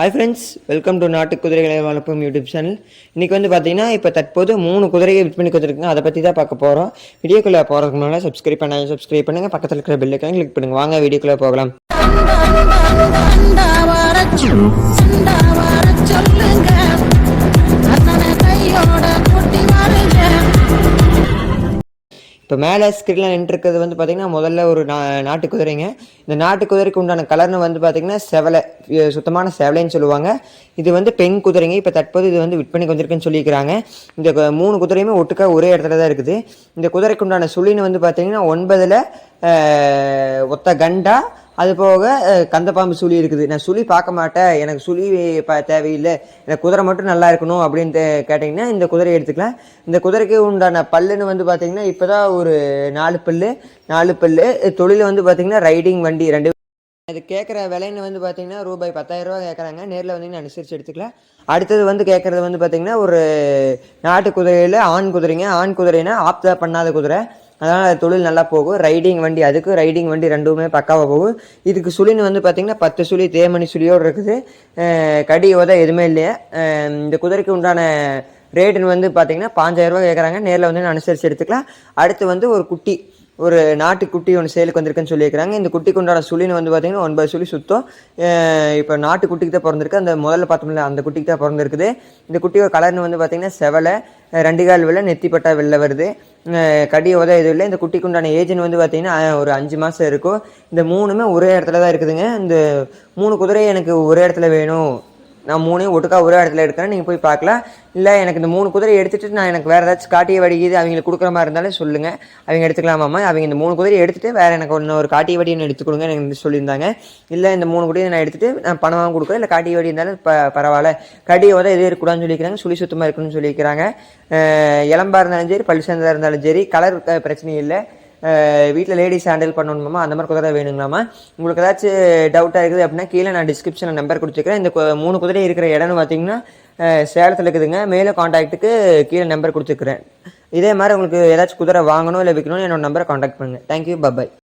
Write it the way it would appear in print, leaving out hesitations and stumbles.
Hi friends, welcome to நாட்டு குதிரைகளை வளர்ப்பும் YouTube channel. இன்றைக்கி வந்து பார்த்தீங்கன்னா இப்போ தற்போது 3 குதிரையை விற்பனை கொடுத்துருக்குங்க. அதை பற்றி தான் பார்க்க போகிறோம். வீடியோக்குள்ளே போகிறதுக்கு முன்னால் சப்ஸ்கிரைப் பண்ணுங்கள், பக்கத்தில் இருக்கிற பெல்லைக்கான கிளிக் பண்ணுங்கள். வாங்க வீடியோக்குள்ளே போகலாம். இப்போ மேலே ஸ்க்ரீனில் நின்றுருக்கிறது வந்து பார்த்திங்கன்னா முதல்ல ஒரு நாட்டு குதிரைங்க. இந்த நாட்டு குதிரைக்கு உண்டான கலர்னு வந்து பார்த்திங்கன்னா செவலை, சுத்தமான செவலைன்னு சொல்லுவாங்க. இது வந்து பெண் குதிரைங்க. இப்போ தற்போது இது வந்து விற்பனைக்கு வந்திருக்குன்னு சொல்லியிருக்கிறாங்க. இந்த 3 குதிரையுமே ஒட்டுக்கா ஒரே இடத்துல தான் இருக்குது. இந்த குதிரைக்கு உண்டான சுழின்னு வந்து பார்த்திங்கன்னா 9ல் ஒத்த கண்டா, அது போக கந்தப்பாம்பு சுழி இருக்குது. நான் சுழி பார்க்க மாட்டேன், எனக்கு சுழி தேவையில்லை, எனக்கு குதிரை மட்டும் நல்லா இருக்கணும் அப்படின்ட்டு கேட்டிங்கன்னா இந்த குதிரையை எடுத்துக்கலாம். இந்த குதிரைக்கு உண்டான பல்லுன்னு வந்து பார்த்திங்கன்னா இப்போ தான் ஒரு 4 பல்லு. தொழில் வந்து பார்த்திங்கன்னா ரைடிங் வண்டி 2. அது கேட்குற விலைன்னு வந்து பார்த்திங்கன்னா ரூபாய் 10,000 கேட்குறாங்க. நேரில் வந்தீங்கன்னா அனுசரித்து எடுத்துக்கலாம். அடுத்தது வந்து கேட்குறது வந்து பார்த்திங்கன்னா ஒரு நாட்டு குதிரையில் ஆண் குதிரைங்க. ஆண் குதிரைனா ஆப்தா பண்ணாத குதிரை, அதனால் தொழில் நல்லா போகும். ரைடிங் வண்டி, அதுக்கு ரைடிங் வண்டி ரெண்டுமே பக்காவாக போகும். இதுக்கு சுழின்னு வந்து பார்த்திங்கன்னா 10 சுழி தேமணி சுழியோடு இருக்குது. கடி உதை எதுவுமே இல்லையா. இந்த குதிரைக்கு உண்டான ரேட்டுன்னு வந்து பார்த்திங்கன்னா 5,000 கேட்குறாங்க. நேரில் வந்து அனுசரித்து எடுத்துக்கலாம். அடுத்து வந்து ஒரு நாட்டு குட்டி ஒன்று சேலுக்கு வந்திருக்குன்னு சொல்லியிருக்கிறாங்க. இந்த குட்டிக்கு உண்டான சுழின்னு வந்து பார்த்திங்கன்னா 9 சுழி சுத்தம். இப்போ நாட்டு குட்டிக்கு தான் பிறந்திருக்கு. அந்த முதல்ல பார்த்தோம்ல அந்த குட்டிக்கு தான் பிறந்திருக்குது. இந்த குட்டியோட கலர்னு வந்து பார்த்திங்கன்னா செவலை, 2 கால் வெள்ளை, நெத்திப்பட்டா வெள்ளை வருது. கடி உதவி எதுவும் இல்லை. இந்த குட்டிக்கு உண்டான ஏஜ்னு வந்து பார்த்திங்கன்னா ஒரு 5 மாதம் இருக்கும். இந்த 3மே ஒரே இடத்துல தான் இருக்குதுங்க. இந்த 3 குதிரை எனக்கு ஒரே இடத்துல வேணும், நான் 3ஐயும் ஒட்டுக்கா ஒரே இடத்துல எடுக்கிறேன், நீங்கள் போய் பார்க்கலாம். இல்லை எனக்கு இந்த 3 குதிரை எடுத்துகிட்டு நான் எனக்கு வேறு ஏதாச்சும் காட்டிய வடிக்குது அவங்களுக்கு கொடுக்குற மாதிரி இருந்தாலும் சொல்லுங்கள், அவங்க எடுத்துக்கலாமாம்மா. அவங்க இந்த 3 குதிரை எடுத்துகிட்டு வேறு எனக்கு ஒரு காட்டிய வடின்னு எடுத்து கொடுங்க எனக்கு சொல்லியிருந்தாங்க. இல்லை இந்த 3 குதிரை நான் எடுத்துகிட்டு நான் பணமாக கொடுக்குறேன், இல்லை காட்டிய வடி இருந்தாலும் பரவாயில்ல, கடி உதவி எதுவும் இருக்கக்கூடாதுன்னு சொல்லியிருக்கிறாங்க. சுழி சுத்தமாக இருக்குன்னு சொல்லியிருக்கிறாங்க. இளம்பாக இருந்தாலும் சரி, பள்ளி சேர்ந்ததாக இருந்தாலும் சரி, கலர் பிரச்சனை இல்லை. வீட்டில் லேடிஸ் ஹேண்டில் பண்ணணுமாம்மா, அந்த மாதிரி குதிரை வேணுங்களாமா. உங்களுக்கு ஏதாச்சும் டவுட்டாக இருக்குது அப்படின்னா கீழே நான் டிஸ்கிரிப்ஷனில் நம்பர் கொடுத்துருக்கிறேன். இந்த 3 குதிரை இருக்கிற இடம்னு பார்த்தீங்கன்னா சேலத்தில் இருக்குதுங்க. மேலே காண்டாக்ட்டுக்கு கீழே நம்பர் கொடுத்துருக்குறேன். இதே மாதிரி உங்களுக்கு ஏதாச்சும் குதிரை வாங்கணும் இல்லை விற்கணும் என்னோட நம்பரை காண்டாக்ட் பண்ணுங்கள். தேங்க்யூ, பாய்.